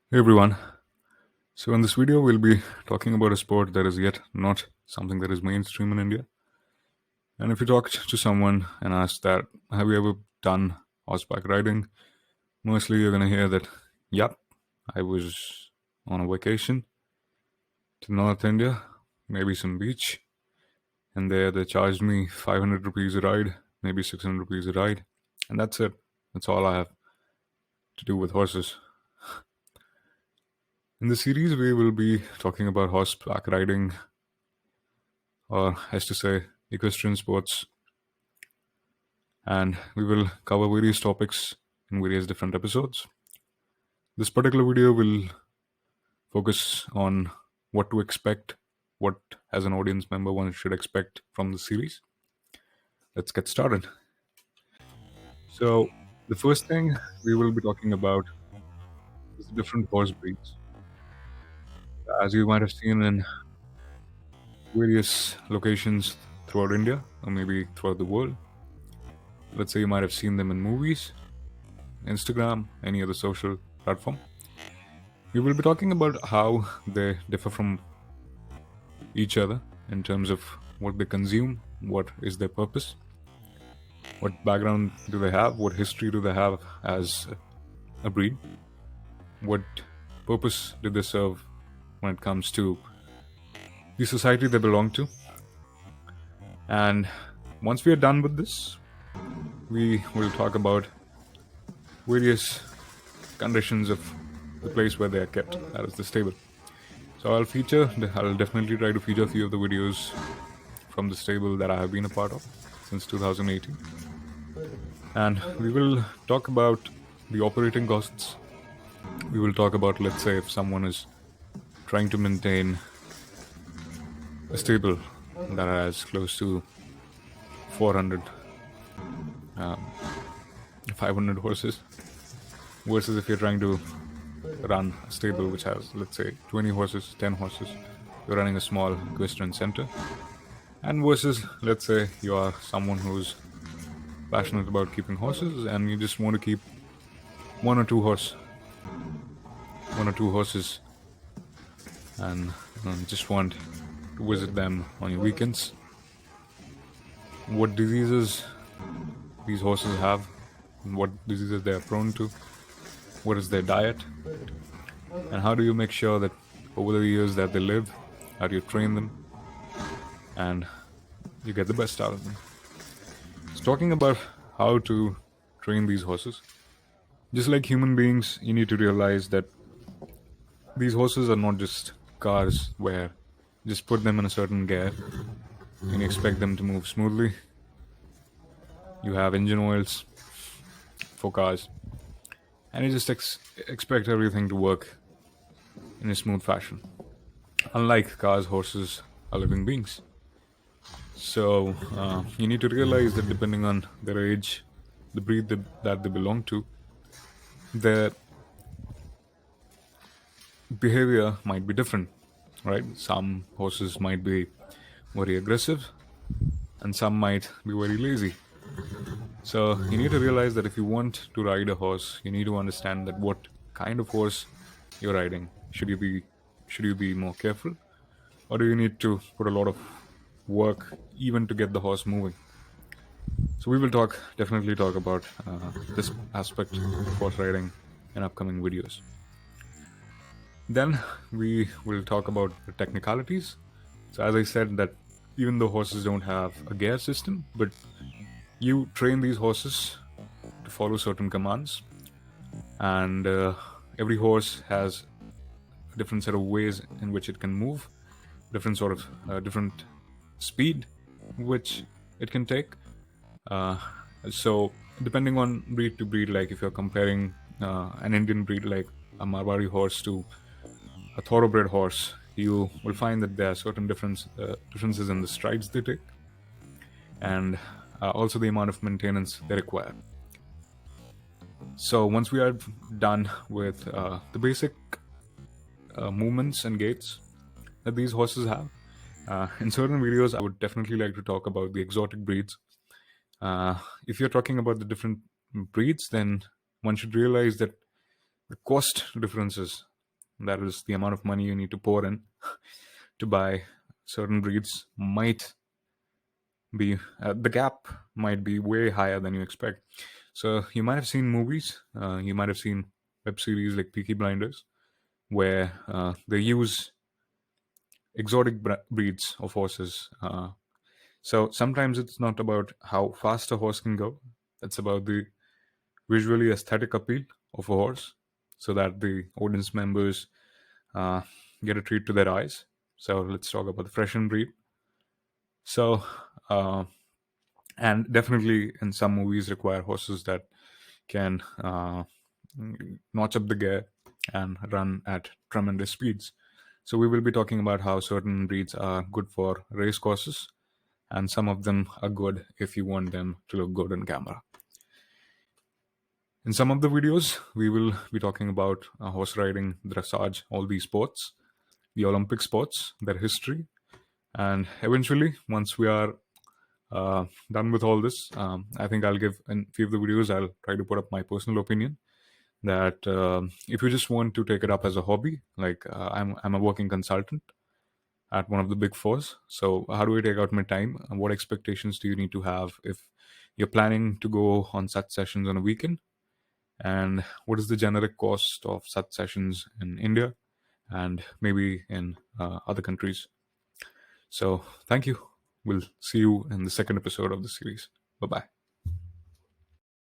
Hey everyone. So in this video we'll be talking about a sport that is yet not something that is mainstream in India. And if you talk to someone and ask that, have you ever done horseback riding? Mostly you're gonna hear that, yep, I was on a vacation to North India, maybe some beach, and there they charged me 500 rupees a ride, maybe 600 rupees a ride, and that's it. That's all I have to do with horses. In the series, we will be talking about horseback riding, or as to say, equestrian sports, and we will cover various topics in various different episodes. This particular video will focus on what to expect, what as an audience member one should expect from the series. Let's get started. So, the first thing we will be talking about is the different horse breeds. As you might have seen in various locations throughout India, or maybe throughout the world, let's say you might have seen them in movies, Instagram, any other social platform. We will be talking about how they differ from each other in terms of what they consume, what is their purpose, what background do they have, what history do they have as a breed, what purpose do they serve when it comes to the society they belong to. And once we are done with this, we will talk about various conditions of the place where they are kept, that is the stable. So I'll definitely try to feature a few of the videos from the stable that I have been a part of since 2018. And we will talk about the operating costs. We will talk about, let's say, if someone is trying to maintain a stable that has close to 400, 500 horses, versus if you're trying to run a stable which has, let's say, 20 horses, 10 horses, you're running a small equestrian center, and versus, let's say, you are someone who's passionate about keeping horses and you just want to keep one or two horses and just want to visit them on your weekends. What diseases these horses have, what diseases they are prone to, what is their diet, and how do you make sure that over the years that they live, how do you train them and you get the best out of them. So talking about how to train these horses, just like human beings, you need to realize that these horses are not just cars where you just put them in a certain gear and you expect them to move smoothly. You have engine oils for cars and you just expect everything to work in a smooth fashion. Unlike cars, horses are living beings. So you need to realize that depending on their age, the breed that they belong to, their behavior might be different, right? Some horses might be very aggressive and some might be very lazy. So you need to realize that if you want to ride a horse, you need to understand that what kind of horse you're riding. Should you be more careful, or do you need to put a lot of work even to get the horse moving? So we will definitely talk about this aspect of horse riding in upcoming videos. Then we will talk about the technicalities. So as I said, that even though horses don't have a gear system, but you train these horses to follow certain commands, and every horse has a different set of ways in which it can move, different speed which it can take. So depending on breed to breed, like if you're comparing an Indian breed like a Marwari horse to a thoroughbred horse, you will find that there are certain differences in the strides they take and also the amount of maintenance they require. So once we are done with the basic movements and gaits that these horses have, in certain videos I would definitely like to talk about the exotic breeds. If you're talking about the different breeds, then one should realize that the cost differences that is the amount of money you need to pour in to buy certain breeds, might be the gap might be way higher than you expect. So you might have seen movies, you might have seen web series like Peaky Blinders, where they use exotic breeds of horses. So sometimes it's not about how fast a horse can go; it's about the visually aesthetic appeal of a horse, so that the audience members uh, get a treat to their eyes. So let's talk about the Freshen breed. So, and definitely in some movies require horses that can notch up the gear and run at tremendous speeds. So we will be talking about how certain breeds are good for race courses, and some of them are good if you want them to look good on camera. In some of the videos, we will be talking about horse riding, dressage, all these sports, the Olympic sports, their history, and eventually, once we are done with all this, I think I'll give in few of the videos. I'll try to put up my personal opinion that if you just want to take it up as a hobby, like I'm a working consultant at one of the big fours. So how do I take out my time? And what expectations do you need to have if you're planning to go on such sessions on a weekend? And what is the generic cost of such sessions in India and maybe in other countries? So thank you. We'll see you in the second episode of the series. Bye bye.